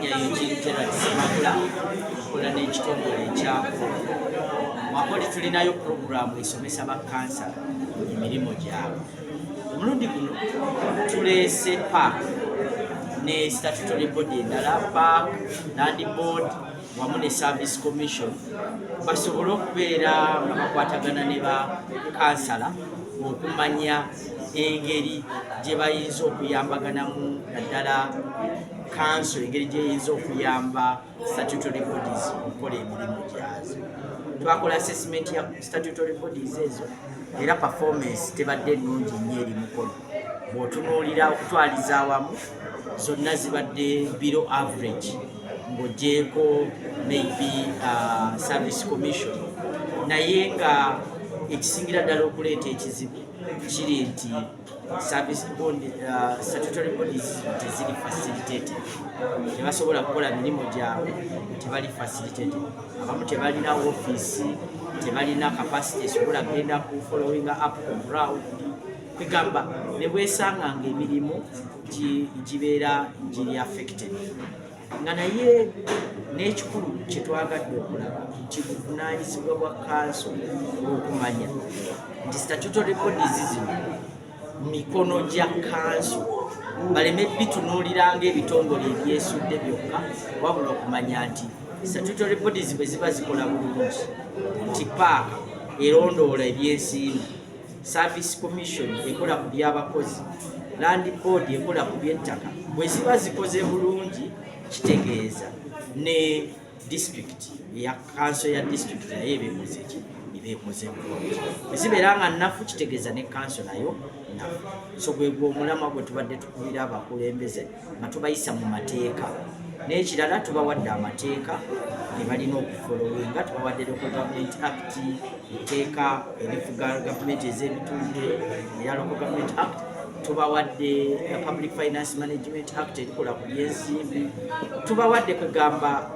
erinnya y'ekirintera kisimagula kola n'ekitongole ekyako wakoli tulinayo puroguramu esomesa bakansala emirimo gyabwe. Omulundi guno tuleese park ne statutory body endala, park, land board wamu ne service commission basobole okubeera nga bakwatagana ne bakansala okumanya engeri gye bayinza okuyambaganamu naddala kanso, engeri gyeyinza okuyamba statutory bodies okukola emirimu gyazo. Twakola assessment ya statutory bodies ezo era performance tebadde nnungi nnyo eri Mukono. Bw'otunuulira okutwaliza awamu zonna zibadde below average ng'ogyeko maybe service commission, naye nga ekisingira ddala okuleeta ekizibu kiri nti service body, statutory bodies teziri facilitated, tebasobola kukola mirimu gyabwe, tebali facilitated. Abamu tebalina office, tebalina capacity esobola genda ku following up on ground. Kwegamba ne bwesanga ng'emirimu gibeera giri affected, nga naye n'ekikulu kye twagadde okulaba nti buvunaanyizibwa bwa kanso okumanya nti statutory bodies zino mikono gya kanso baleme bitunuulira ng'ebitongole ebyesudde byokka, wabula okumanya nti statutory bodies bwe ziba zikola bulungi nti paaka erondoola ebyensimbi, service commission ekola ku by'abakozi, land board ekola ku by'ettaka, bwe ziba zikoze bulungi kitegeeza ne district ya kanso ya district naye ebeekoze ki, ebeekoze bulungi. Bwe zibeera nga nnafu kitegeeza ne kanso nayo nnafu. So gwe omulama gwe tubadde tukubira abakulembeze nga tubayisa mu mateeka, n'ekirala tubawadde amateeka ge balina okufolowinga. Tubawadde Local Government Act, etteeka erifuga gavumenti ez'ebitundu eya Local Government Act, tubawadde Public Finance Management Act erikola ku byensimbi, tubawadde kugamba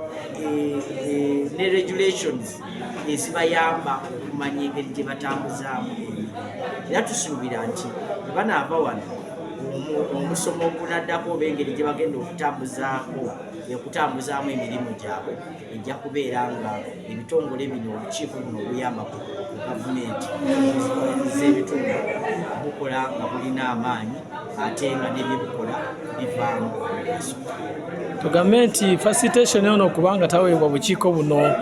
ne regulations ezibayamba okumanya engeri gye batambuzaamu emirimu. Era tusuubira nti bwe banaava wano omusomo ogunaddako oba engeri gye bagenda okutambuzaamu emirimu gyabwe ejja kubeera nga ebitongole bino, obukiiko buno obuyamba ku gavumenti z'ebitundu bukola nga bulina amaanyi ate nga n'ebyebukola bivaamu omugaso. Tugambe nti facilitation eno kubanga taweebwa bukiiko buno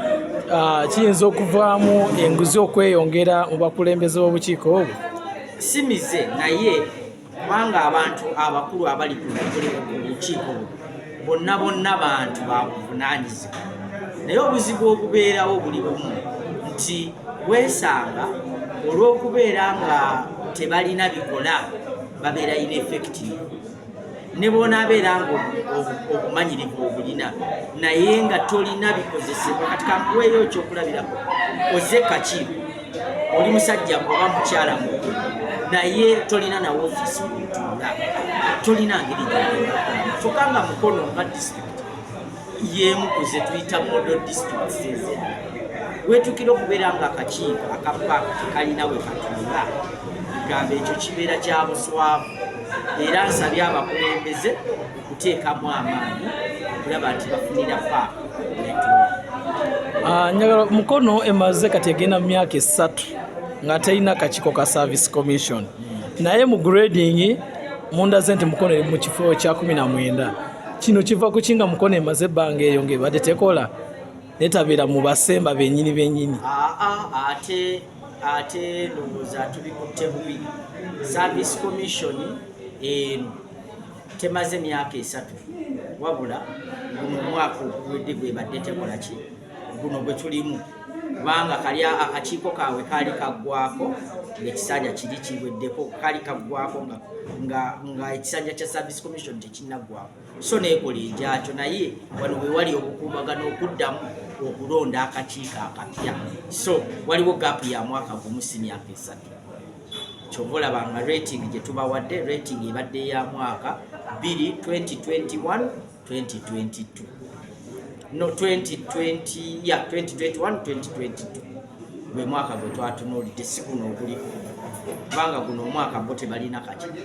kiyinza okuvaamu enguzi okweyongera mu bakulembeze b'obukiiko obwo? Simize naye kubanga abantu abakulu abali ku bukiiko bonna bantu babuvunaanyizibwa, naye obuzibu obubeerawo buli bumu nti weesanga olw'okubeera nga tebalina bikola babeera ineffective, ne bonaabeera nga obumanyirivu obulina naye nga tolina bikozesebwa. Kati kankuweeyo ekyokulabirako, oze kakiiko, oli musajja oba mukyala mukulu naye tolina na woofiisi kutuula, tolina ngeri gyogenda kyokka nga Mukono nga district y'emu ku ze tuyita model districts ez'edda, weetukira okubeera nga akakiiko akapaaka tekalina we katuula, gamba ekyo kibeera kya buswavu. Era nsabye abakulembeze okuteekamu amaanyi okulaba nti bafunira paaka wetuula. Njagala Mukono emaze kati egenda mu myaka 3 nga terina kakiiko ka service commission, naye mu grading mundaze nti Mukono eri mu kifo kya 19. Kino kiva ku kinga Mukono emaze ebbanga eyo ng'ebadde tekola netabeera mu basemba bennyini. Ate ndowooza tubikutte bubi. Service commission eno temaze myaka 3 wabula guno omwaka oguwedde gwebadde tekola ki, guno gwe tulimu, kubanga kali akakiiko kaabwe kaali kaggwako ng'ekisanja kiri kiweddeko, kaali kaggwako nga ekisanja kya service commission tekinnaggwako, so neekola enjakyo. Naye wano we wali obukuubagano okuddamu okulonda akakiiko akapya, so waliwo gaapu ya mwaka gumu si myaka 3. Kyova olaba nga rating gye tubawadde, rating ebadde ya mwaka 2021-2022 no 2021-2022 gwe mwaka gwe twatunuulidde, si guno oguliko, kubanga guno omwaka bo tebalina kakiiko.